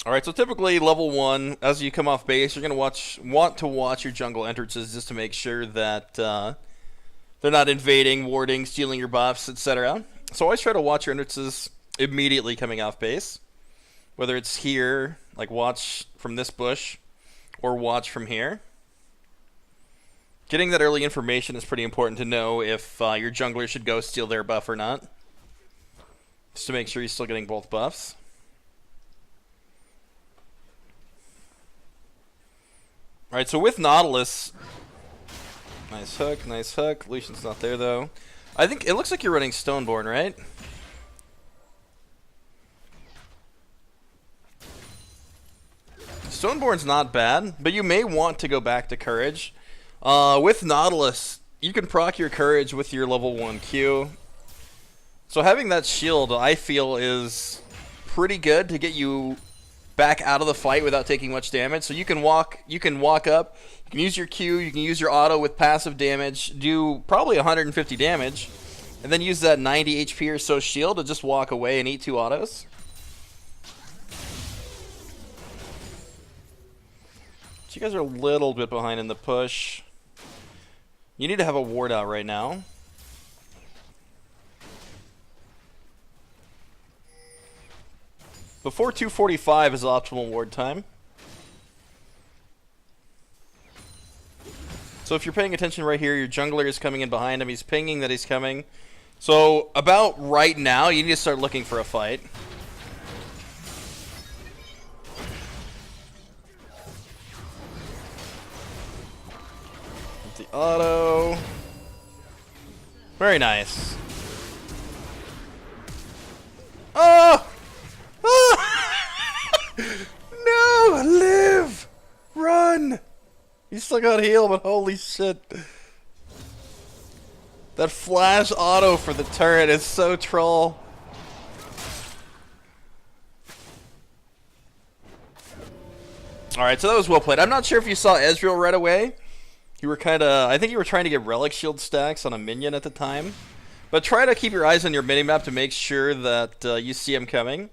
Alright, so typically level 1, as you come off base, you're going to want to watch your jungle entrances just to make sure that they're not invading, warding, stealing your buffs, etc. So always try to watch your entrances immediately coming off base. Whether it's here, like watch from this bush, or watch from here. Getting that early information is pretty important to know if your jungler should go steal their buff or not. Just to make sure he's still getting both buffs. Alright, so with Nautilus, nice hook, nice hook. Lucian's not there though. I think it looks like you're running Stoneborn, right? Stoneborn's not bad, but you may want to go back to Courage. With Nautilus, you can proc your Courage with your level 1 Q. So having that shield, I feel, is pretty good to get you back out of the fight without taking much damage. So you can walk up, you can use your Q, you can use your auto with passive damage, do probably 150 damage, and then use that 90 HP or so shield to just walk away and eat 2 autos. So you guys are a little bit behind in the push. You need to have a ward out right now. Before 2:45 is optimal ward time. So if you're paying attention right here, your jungler is coming in behind him. He's pinging that he's coming. So about right now, you need to start looking for a fight. The auto. Very nice. Oh! No! Live! Run! He still got heal, but holy shit. That flash auto for the turret is so troll. Alright, so that was well played. I'm not sure if you saw Ezreal right away. You were I think you were trying to get relic shield stacks on a minion at the time. But try to keep your eyes on your minimap to make sure that you see him coming.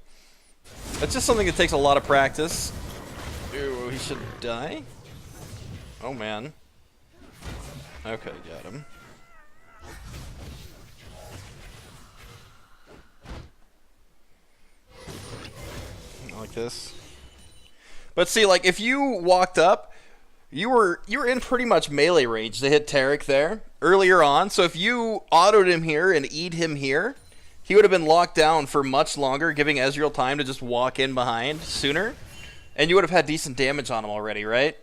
It's just something that takes a lot of practice. Ooh, he should die. Oh man. Okay, got him. Like this. But see, like if you walked up, you were in pretty much melee range to hit Taric there earlier on. So if you autoed him here and E'd him here, he would have been locked down for much longer, giving Ezreal time to just walk in behind sooner. And you would have had decent damage on him already, right?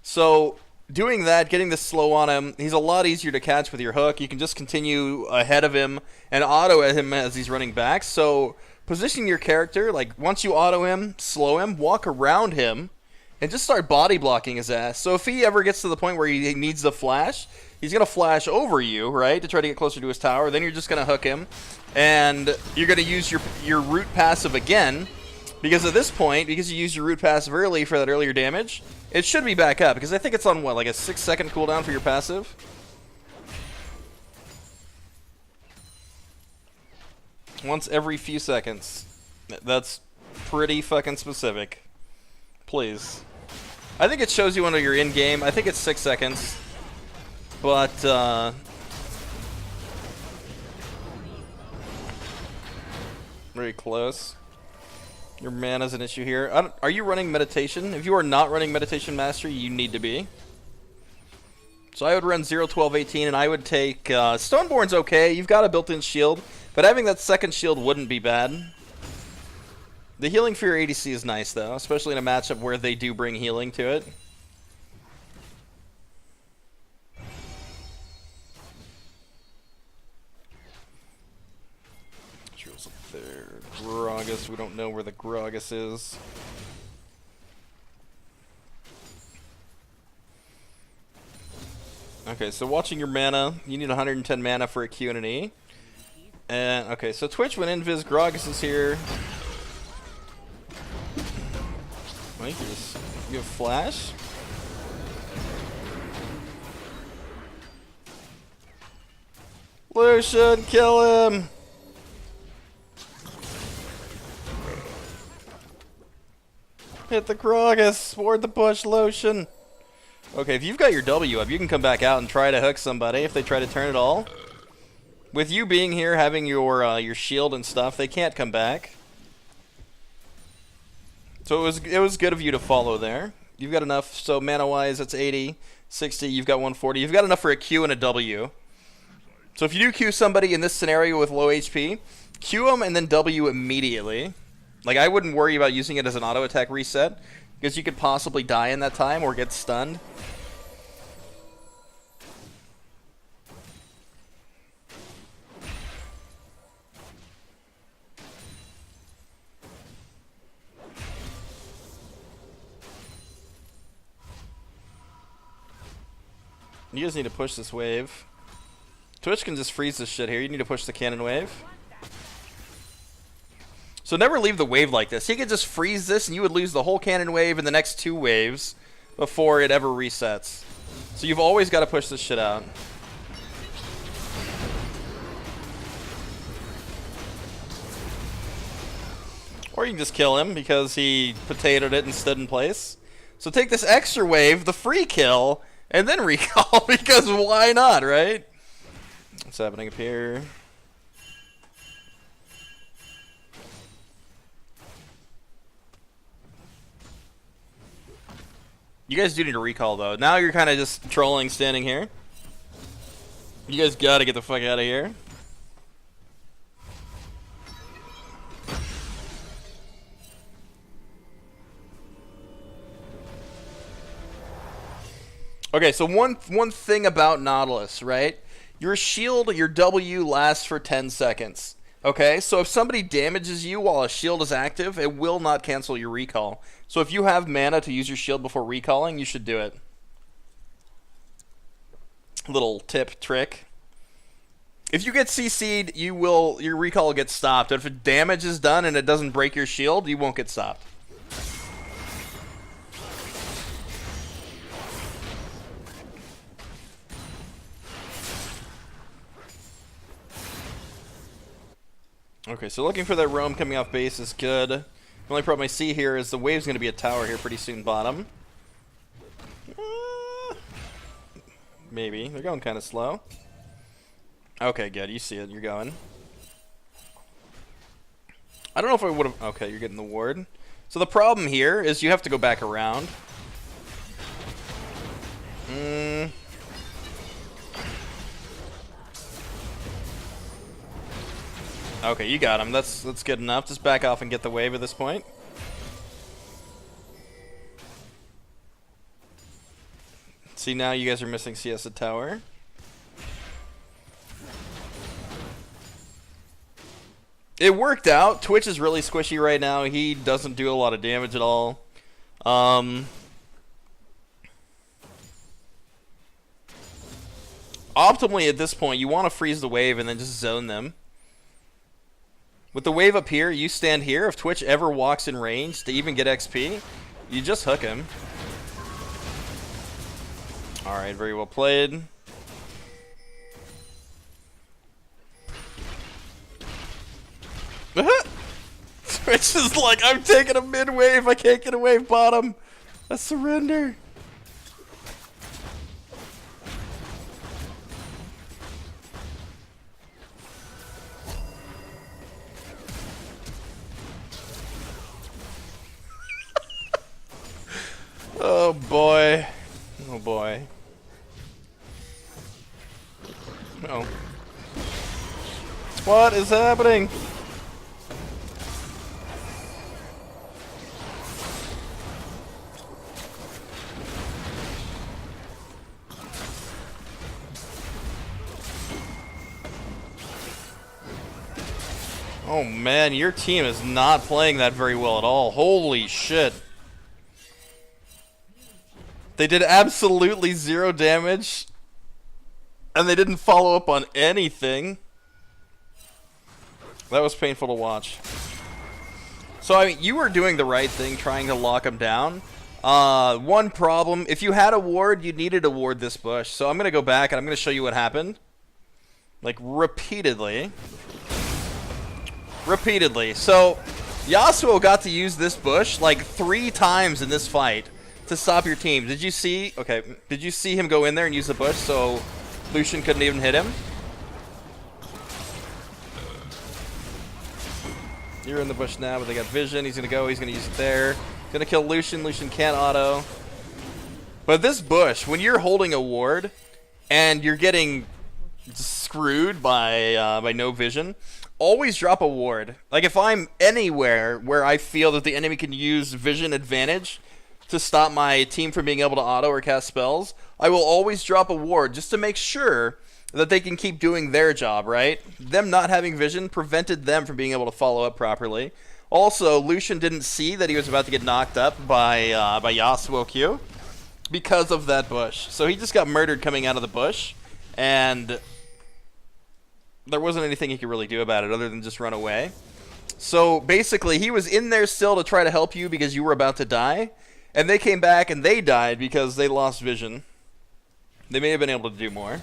So doing that, getting this slow on him, he's a lot easier to catch with your hook. You can just continue ahead of him and auto at him as he's running back. So position your character, like once you auto him, slow him, walk around him, and just start body blocking his ass. So if he ever gets to the point where he needs the flash, he's going to flash over you, right, to try to get closer to his tower. Then you're just going to hook him, and you're going to use your root passive again, because at this point, because you used your root passive early for that earlier damage, it should be back up, because I think it's on, what, like a 6-second cooldown for your passive? Once every few seconds. That's pretty fucking specific. Please. I think it shows you when you're in game. I think it's 6 seconds. But, very close. Your mana's an issue here. Are you running meditation? If you are not running meditation mastery, you need to be. So I would run 0, 12, 18, and I would take... Stoneborn's okay. You've got a built-in shield. But having that second shield wouldn't be bad. The healing for your ADC is nice, though. Especially in a matchup where they do bring healing to it. Drill's up there. Gragas. We don't know where the Gragas is. Okay, so watching your mana. You need 110 mana for a Q and an E. And, okay, so Twitch went invis. Gragas is here. Wait, you have flash? Lucian, kill him! Hit the Krogus. Ward the bush lotion. Okay, if you've got your W up, you can come back out and try to hook somebody if they try to turn it all. With you being here, having your shield and stuff, they can't come back. So it was good of you to follow there. You've got enough, so mana-wise, that's 80, 60, you've got 140. You've got enough for a Q and a W. So if you do Q somebody in this scenario with low HP, Q them and then W immediately. Like, I wouldn't worry about using it as an auto-attack reset, because you could possibly die in that time or get stunned. You guys need to push this wave. Twitch can just freeze this shit here. You need to push the cannon wave. So never leave the wave like this. He could just freeze this and you would lose the whole cannon wave and the next 2 waves before it ever resets. So you've always got to push this shit out. Or you can just kill him because he potatoed it and stood in place. So take this extra wave, the free kill, and then recall, because why not, right? What's happening up here? You guys do need to recall, though. Now you're kind of just trolling standing here. You guys gotta get the fuck out of here. Okay, so one thing about Nautilus, right? Your shield, your W lasts for 10 seconds. Okay, so if somebody damages you while a shield is active, it will not cancel your recall. So if you have mana to use your shield before recalling, you should do it. Little tip, trick. If you get CC'd, your recall will get stopped. If it damage is done and it doesn't break your shield, you won't get stopped. Okay, so looking for that roam coming off base is good. The only problem I see here is the wave's going to be a tower here pretty soon bottom. Maybe. They're going kind of slow. Okay, good. You see it. You're going. I don't know if I would have... Okay, you're getting the ward. So the problem here is you have to go back around. Okay, you got him. That's good enough. Just back off and get the wave at this point. See, now you guys are missing CS at tower. It worked out. Twitch is really squishy right now. He doesn't do a lot of damage at all. Optimally, at this point, you want to freeze the wave and then just zone them. With the wave up here, you stand here. If Twitch ever walks in range to even get XP, you just hook him. Alright, very well played. Twitch is like, I'm taking a mid wave. I can't get a wave bottom. I surrender. Oh boy. Oh boy. Oh. What is happening? Oh man, your team is not playing that very well at all. Holy shit. They did absolutely 0 damage, and they didn't follow up on anything. That was painful to watch. So, I mean, you were doing the right thing, trying to lock them down. One problem, if you had a ward, you needed to ward this bush. So I'm going to go back, and I'm going to show you what happened. Like, repeatedly. Repeatedly. So, Yasuo got to use this bush like 3 times in this fight to stop your team. Did you see? Okay, did you see him go in there and use the bush so Lucian couldn't even hit him? You're in the bush now, but they got vision. He's gonna go. He's gonna use it there. Gonna kill Lucian. Lucian can't auto. But this bush, when you're holding a ward and you're getting screwed by no vision, always drop a ward. Like if I'm anywhere where I feel that the enemy can use vision advantage to stop my team from being able to auto or cast spells, I will always drop a ward just to make sure that they can keep doing their job, right? Them not having vision prevented them from being able to follow up properly. Also, Lucian didn't see that he was about to get knocked up by Yasuo Q because of that bush. So he just got murdered coming out of the bush, and there wasn't anything he could really do about it other than just run away. So basically, he was in there still to try to help you because you were about to die, and they came back and they died because they lost vision. They may have been able to do more.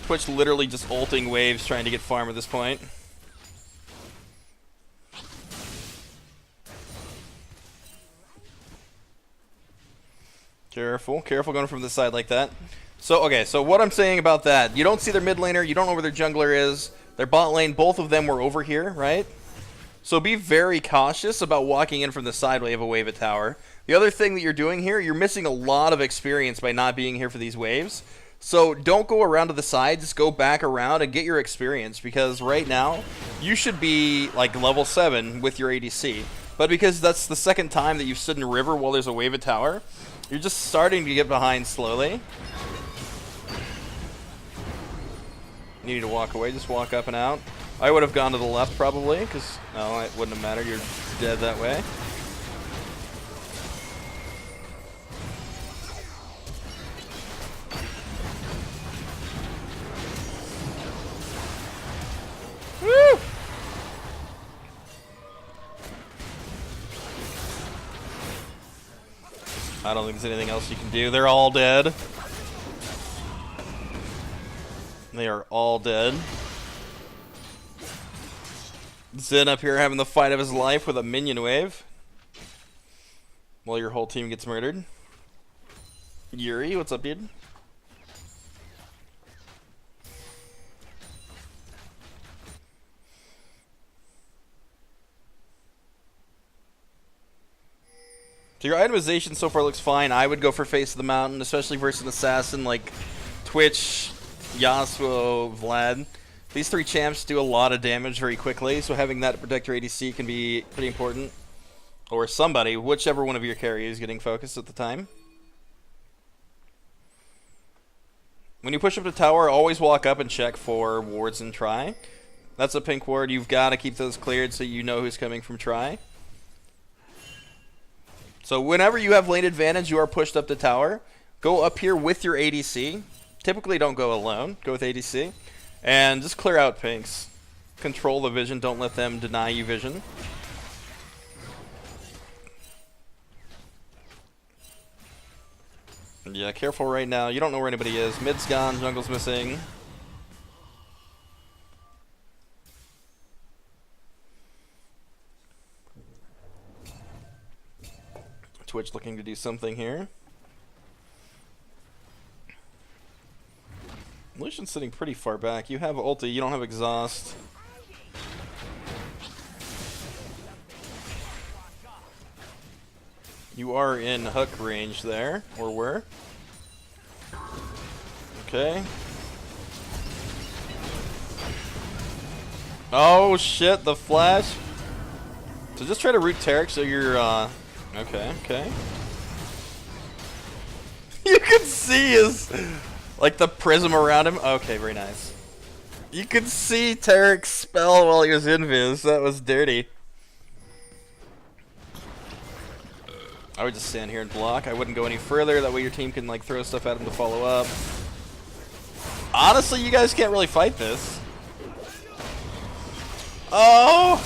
Twitch literally just ulting waves trying to get farm at this point. Careful, careful going from the side like that. So, okay, so what I'm saying about that, you don't see their mid laner, you don't know where their jungler is, their bot lane, both of them were over here, right? So be very cautious about walking in from the side when you have a wave at tower. The other thing that you're doing here, you're missing a lot of experience by not being here for these waves. So don't go around to the side, just go back around and get your experience, because right now, you should be like level 7 with your ADC. But because that's the second time that you've stood in river while there's a wave at tower, you're just starting to get behind slowly. You need to walk away, just walk up and out. I would have gone to the left probably, because no, it wouldn't have mattered, you're dead that way. Woo! I don't think there's anything else you can do. They're all dead. They are all dead. Zen up here having the fight of his life with a minion wave, while your whole team gets murdered. Yuri, what's up, dude? So your itemization so far looks fine. I would go for Face of the Mountain, especially versus an assassin like Twitch, Yasuo, Vlad. These 3 champs do a lot of damage very quickly, so having that to protect your ADC can be pretty important. Or somebody, whichever one of your carries is getting focused at the time. When you push up the tower, always walk up and check for wards and try. That's a pink ward. You've got to keep those cleared so you know who's coming from try. So whenever you have lane advantage, you are pushed up the tower. Go up here with your ADC. Typically don't go alone. Go with ADC. And just clear out pinks. Control the vision. Don't let them deny you vision. Yeah, careful right now. You don't know where anybody is. Mid's gone. Jungle's missing. Twitch looking to do something here. Lucian's sitting pretty far back. You have ulti, you don't have exhaust. You are in hook range there, or were. Okay. Oh shit, the flash. So just try to root Taric so you're, okay, okay. You can see his, like the prism around him. Okay, very nice. You could see Taric's spell while he was invis. That was dirty. I would just stand here and block. I wouldn't go any further. That way your team can like throw stuff at him to follow up. Honestly, you guys can't really fight this. Oh!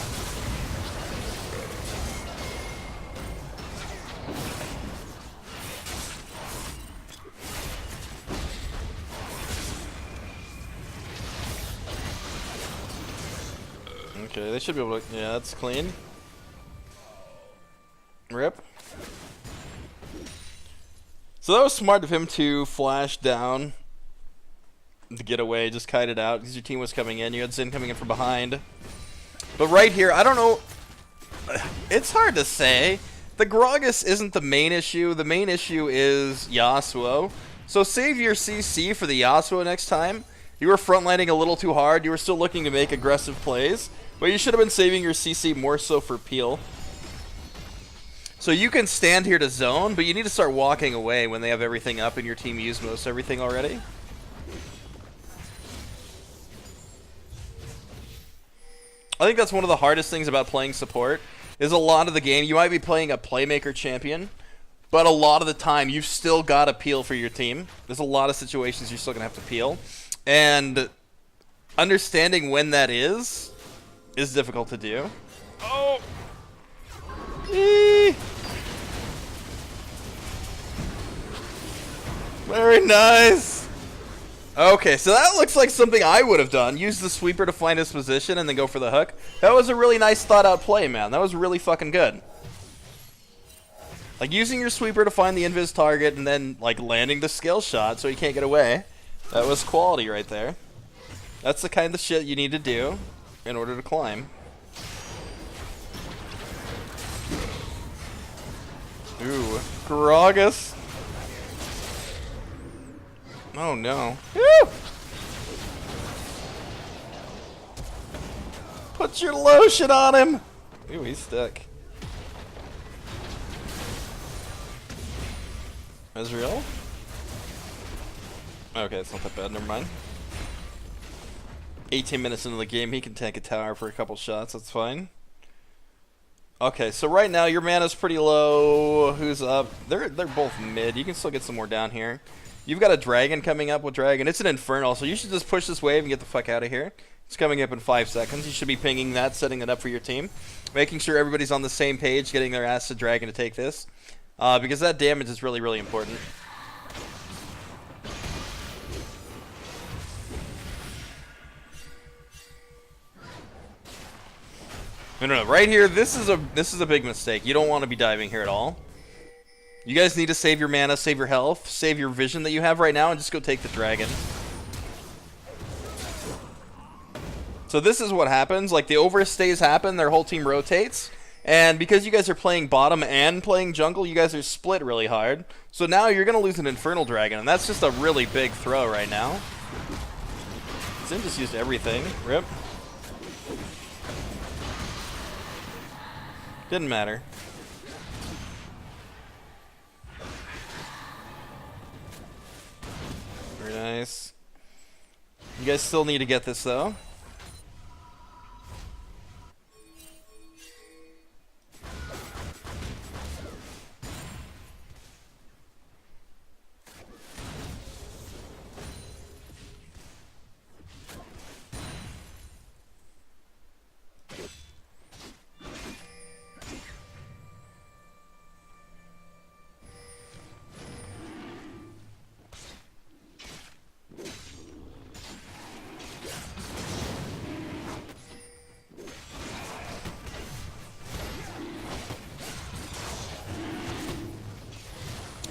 Okay, they should be able to... Yeah, that's clean. Rip. So that was smart of him to flash down to get away, just kite it out, because your team was coming in. You had Xin coming in from behind. But right here, I don't know... It's hard to say. The Gragas isn't the main issue. The main issue is Yasuo. So save your CC for the Yasuo next time. You were frontlining a little too hard. You were still looking to make aggressive plays. But you should have been saving your CC more so for Peel. So you can stand here to zone, but you need to start walking away when they have everything up and your team used most everything already. I think that's one of the hardest things about playing support, is a lot of the game, you might be playing a playmaker champion, but a lot of the time you've still got to peel for your team. There's a lot of situations you're still going to have to peel. And understanding when that is difficult to do. Oh! Eee. Very nice! Okay, so that looks like something I would have done. Use the sweeper to find his position and then go for the hook. That was a really nice thought out play, man. That was really fucking good. Like, using your sweeper to find the invis target and then, like, landing the skill shot so he can't get away. That was quality right there. That's the kind of shit you need to do in order to climb. Ooh, Gragas. Oh no. Woo! Put your lotion on him! Ooh, he's stuck. Ezreal? Okay, it's not that bad, never mind. 18 minutes into the game, he can tank a tower for a couple shots, that's fine. Okay, so right now your mana's pretty low. Who's up? They're both mid. You can still get some more down here. You've got a dragon coming up with dragon. It's an infernal, so you should just push this wave and get the fuck out of here. It's coming up in 5 seconds. You should be pinging that, setting it up for your team. Making sure everybody's on the same page, getting their ass to dragon to take this. Because that damage is really, really important. No, right here, this is a big mistake. You don't want to be diving here at all. You guys need to save your mana, save your health, save your vision that you have right now, and just go take the dragon. So this is what happens. Like, the overstays happen, their whole team rotates, and because you guys are playing bottom and playing jungle, you guys are split really hard. So now you're going to lose an infernal dragon, and that's just a really big throw right now. Zin just used everything. Rip. Didn't matter. Very nice. You guys still need to get this though.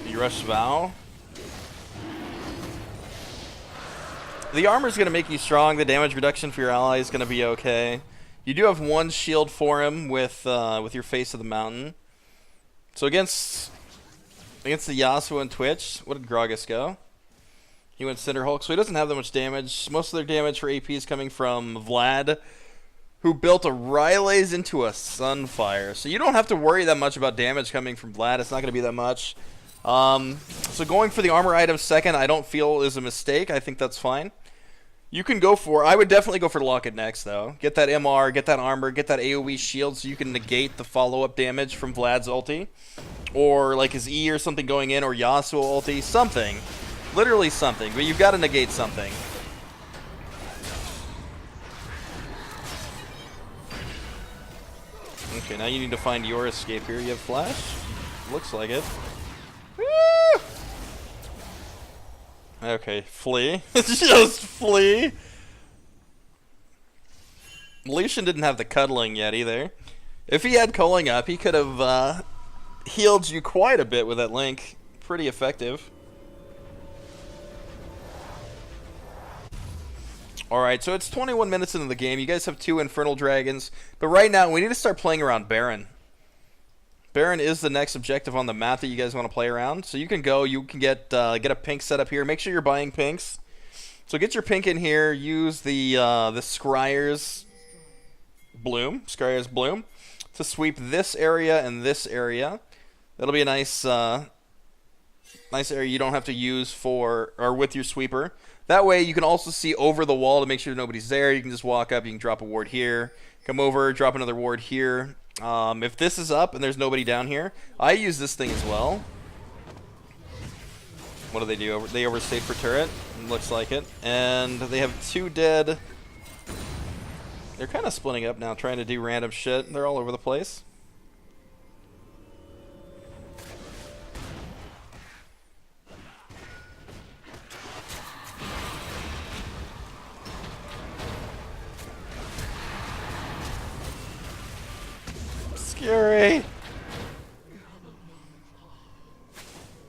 You rush Vow. The armor's going to make you strong. The damage reduction for your ally is going to be okay. You do have one shield for him with your Face of the Mountain. So against the Yasuo and Twitch, what did Gragas go? He went Cinder Hulk, so he doesn't have that much damage. Most of their damage for AP is coming from Vlad, who built a Rylaze into a Sunfire. So you don't have to worry that much about damage coming from Vlad. It's not going to be that much. So going for the armor item second, I don't feel is a mistake. I think that's fine. You can go for, I would definitely go for Locket next, though. Get that MR, get that armor, get that AoE shield so you can negate the follow-up damage from Vlad's ulti. Or like his E or something going in, or Yasuo ulti, something. Literally something, but you've got to negate something. Okay, now you need to find your escape here. You have flash? Looks like it. Woo! Okay, flee. Just flee. Lucian didn't have the cuddling yet either. If he had culling up, he could have healed you quite a bit with that link. Pretty effective. Alright, so it's 21 minutes into the game. You guys have 2 Infernal Dragons. But right now, we need to start playing around Baron. Baron is the next objective on the map that you guys want to play around. So you can go, you can get a pink set up here. Make sure you're buying pinks. So get your pink in here. Use the Scryer's Bloom to sweep this area and this area. That'll be a nice nice area you don't have to use for or with your sweeper. That way you can also see over the wall to make sure nobody's there. You can just walk up, you can drop a ward here, come over, drop another ward here. If this is up and there's nobody down here, I use this thing as well. What do? They overstayed for turret. Looks like it. And they have 2 dead. They're kind of splitting up now, trying to do random shit. They're all over the place. Scary.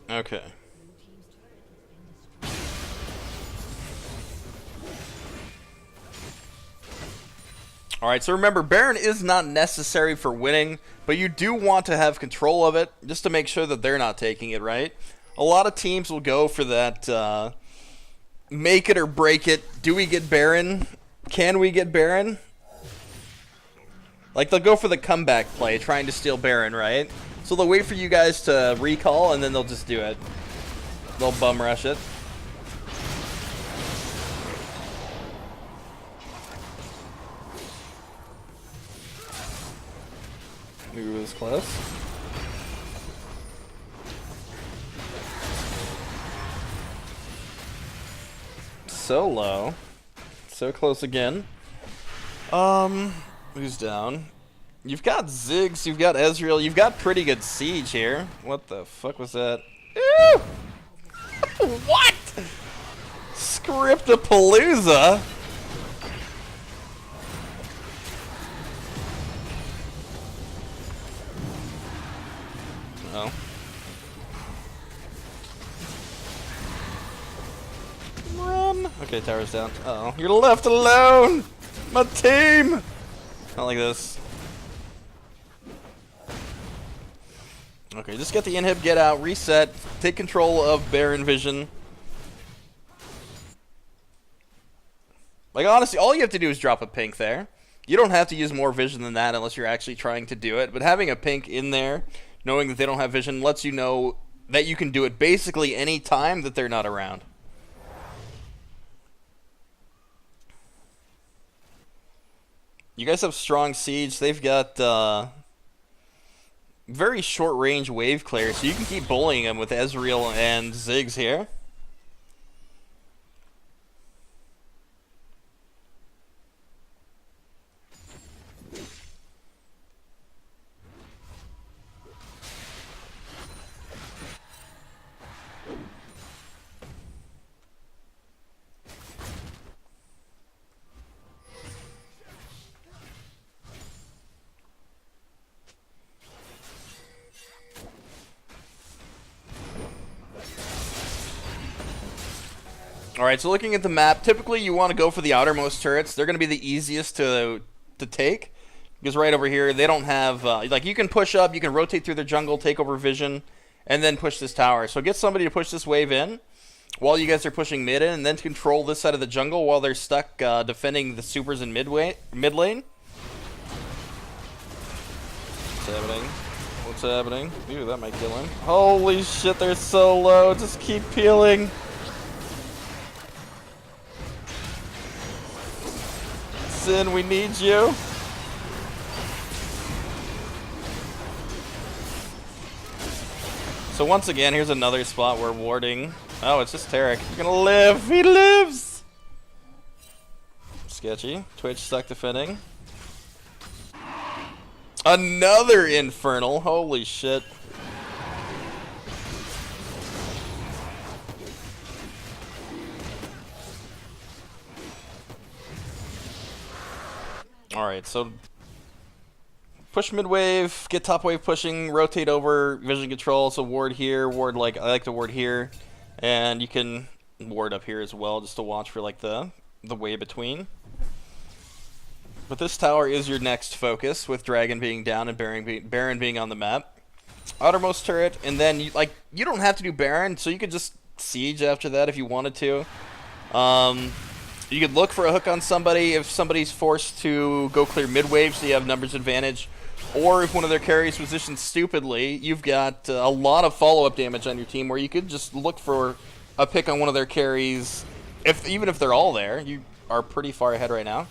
Okay. Alright, so remember, Baron is not necessary for winning, but you do want to have control of it, just to make sure that they're not taking it, right? A lot of teams will go for that, make it or break it. Do we get Baron? Can we get Baron? Like, they'll go for the comeback play, trying to steal Baron, right? So they'll wait for you guys to recall, and then they'll just do it. They'll bum rush it. Ooh, it was close. So low. So close again. Who's down? You've got Ziggs, you've got Ezreal, you've got pretty good siege here. What the fuck was that? Ew! What? Scriptapalooza? Oh. Run! Okay, tower's down. Uh oh. You're left alone! My team! Not like this. Okay, just get the inhib, get out, reset, take control of Baron Vision. Like, honestly, all you have to do is drop a pink there. You don't have to use more vision than that unless you're actually trying to do it. But having a pink in there, knowing that they don't have vision, lets you know that you can do it basically any time that they're not around. You guys have strong siege. They've got very short range wave clear, so you can keep bullying them with Ezreal and Ziggs here. Alright, so looking at the map, typically you want to go for the outermost turrets. They're going to be the easiest to take. Because right over here, they don't have... like, you can push up, you can rotate through their jungle, take over vision, and then push this tower. So get somebody to push this wave in while you guys are pushing mid in, and then to control this side of the jungle while they're stuck defending the supers in mid lane. What's happening? What's happening? Ooh, that might kill him. Holy shit, they're so low. Just keep peeling. Sin, we need you. So once again, here's another spot where warding. Oh, it's just Taric. You're gonna live. He lives. Sketchy. Twitch stuck defending. Another infernal. Holy shit. Alright, so push mid wave, get top wave pushing, rotate over, vision control, so ward here, ward like, I like to ward here, and you can ward up here as well, just to watch for like the way between. But this tower is your next focus, with Dragon being down and Baron being on the map. Outermost turret, and then you don't have to do Baron, so you could just siege after that if you wanted to. You could look for a hook on somebody if somebody's forced to go clear mid wave, so you have numbers advantage. Or if one of their carries positions stupidly, you've got a lot of follow-up damage on your team, where you could just look for a pick on one of their carries. Even if they're all there, you are pretty far ahead right now.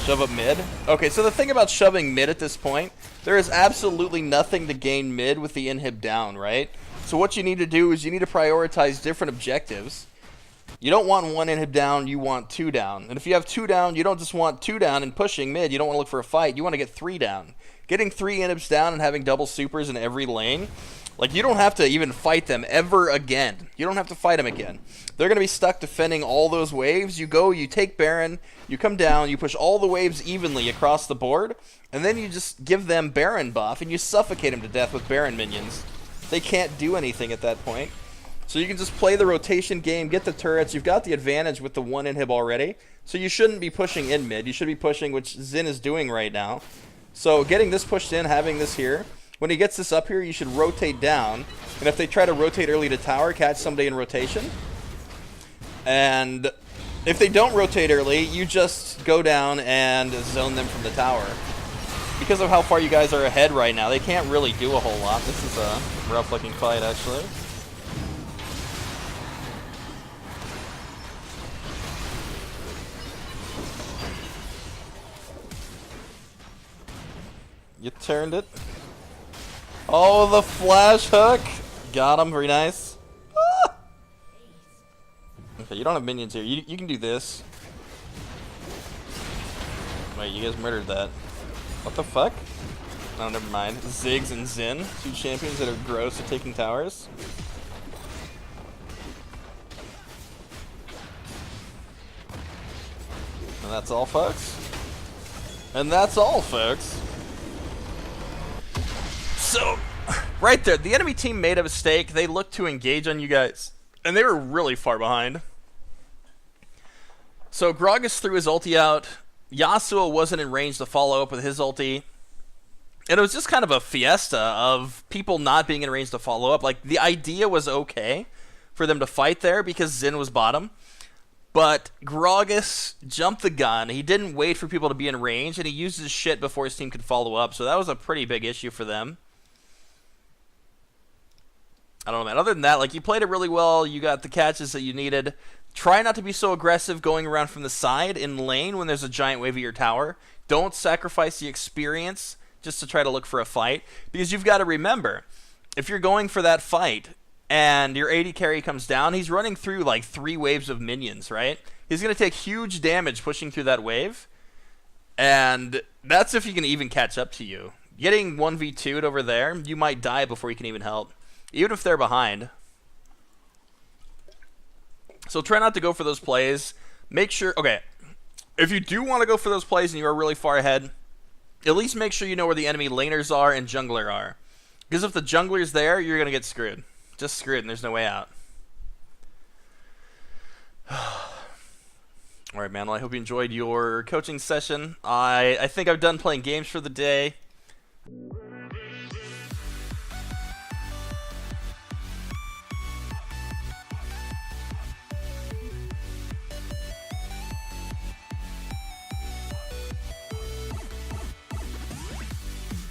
Shove up mid. Okay, so the thing about shoving mid at this point, there is absolutely nothing to gain mid with the inhib down, right? So what you need to do is you need to prioritize different objectives. You don't want one inhib down, you want two down. And if you have two down, you don't just want two down and pushing mid. You don't want to look for a fight. You want to get three down. Getting three inhibs down and having double supers in every lane, like, you don't have to even fight them ever again. You don't have to fight them again. They're going to be stuck defending all those waves. You go, you take Baron, you come down, you push all the waves evenly across the board, and then you just give them Baron buff, and you suffocate them to death with Baron minions. They can't do anything at that point. So you can just play the rotation game, get the turrets. You've got the advantage with the one inhib already, so you shouldn't be pushing in mid. You should be pushing, which Xin is doing right now. So getting this pushed in, having this here, when he gets this up here, you should rotate down. And if they try to rotate early to tower, catch somebody in rotation. And if they don't rotate early, you just go down and zone them from the tower. Because of how far you guys are ahead right now, they can't really do a whole lot. This is a rough-looking fight, actually. You turned it. Oh, the flash hook! Got him, very nice. Ah! Okay, you don't have minions here. You can do this. Wait, you guys murdered that. What the fuck? Oh, never mind. Ziggs and Xin, two champions that are gross at taking towers. And that's all, folks. And that's all, folks. So, right there, the enemy team made a mistake. They looked to engage on you guys, and they were really far behind. So Gragas threw his ulti out. Yasuo wasn't in range to follow up with his ulti. And it was just kind of a fiesta of people not being in range to follow up. Like, the idea was okay for them to fight there because Xin was bottom. But Gragas jumped the gun. He didn't wait for people to be in range, and he used his shit before his team could follow up. So that was a pretty big issue for them. I don't know, man. Other than that, like, you played it really well. You got the catches that you needed. Try not to be so aggressive going around from the side in lane when there's a giant wave at your tower. Don't sacrifice the experience just to try to look for a fight. Because you've got to remember, if you're going for that fight and your AD carry comes down, he's running through like 3 waves of minions, right? He's going to take huge damage pushing through that wave. And that's if he can even catch up to you. Getting 1v2'd over there, you might die before you can even help. Even if they're behind. So try not to go for those plays. Make sure, okay, if you do want to go for those plays and you are really far ahead, at least make sure you know where the enemy laners are and jungler are. Because if the jungler's there, you're going to get screwed. Just screwed and there's no way out. Alright, man, well, I hope you enjoyed your coaching session. I think I'm done playing games for the day.